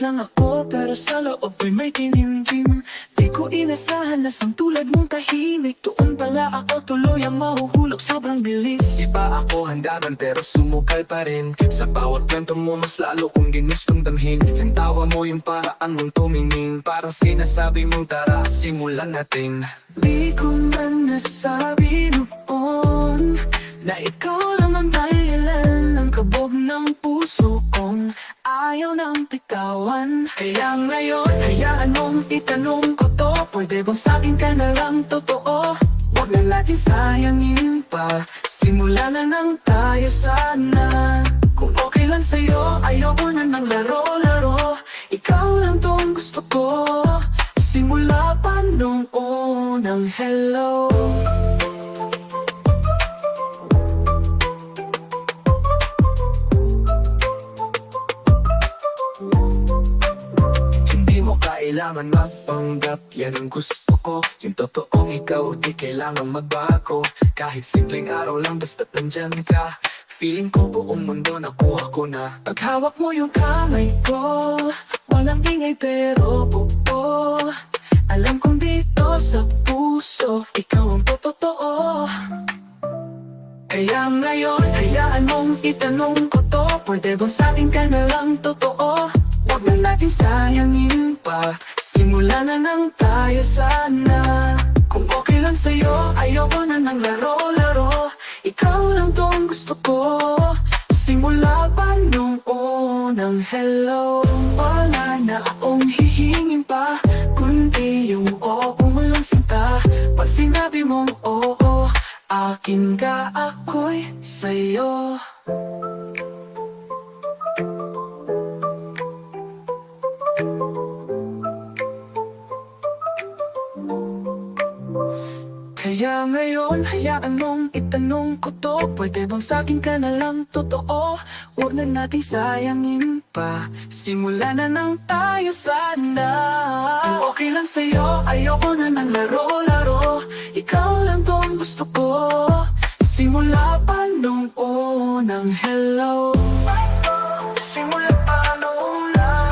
lang ako pero sa loob ay may kinimkim. Di ko inasahan na sang tulad mong tahimik. Doon pala ako tuloy ang mahuhulog sobrang bilis. Iba ako handagan pero sumukal pa rin. Sa bawat kwento mo mas lalo kong ginustong damhin. Yung tawa mo yung paraan mong tumingin. Parang sinasabi mong tara simulan natin. Di ko man nasabi noon na ikaw lang ang dahilan ng kabog ng puso kong ayaw nang pitawan. Kaya ngayon, hayaan mong itanong ko to. Pwede bang sa'kin ka na lang totoo? Huwag na natin sayangin pa. Simula na nang tayo sana. Kung okay lang sa'yo, ayoko na ng laro-laro. Ikaw lang tong gusto ko. Simula pa nung unang hello. Hindi mo kailangan magpanggap, yan ang gusto ko. Yung totoong ikaw, di kailangan magbago. Kahit simpleng araw lang basta't nandyan ka. Feeling ko buong mundo nakuha ko na. Paghawak mo yung kamay ko, walang ingay pero buo. Alam kong dito sa puso, ikaw ang totoo. Kaya ngayon, hayaan mong itanong ko to. Pwede bang sa'kin ka na lang totoo? Huwag na natin sayangin pa. Simula na nang tayo sana. Kung okay lang sa'yo, ayoko na ng laro-laro. Ikaw lang tong gusto ko. Simula pa nung unang hello. Wala na akong hihingin pa, kundi yung oo mo lang sinta. Pag sinabi mong oo, akin ka, ako'y sa'yo. Kaya ngayon, hayaan mong itanong ko to. Pwede bang sa'kin ka na lang totoo? Huwag na natin sayangin pa. Simula na nang tayo sana. Kung okay lang sa'yo, ayoko na ng laro-laro. Ikaw lang tong gusto ko. Simula pa nung unang hello. Simula pa nung unang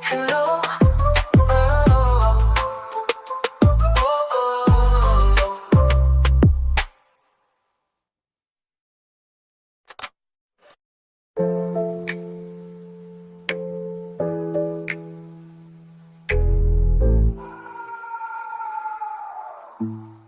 hello. Oh.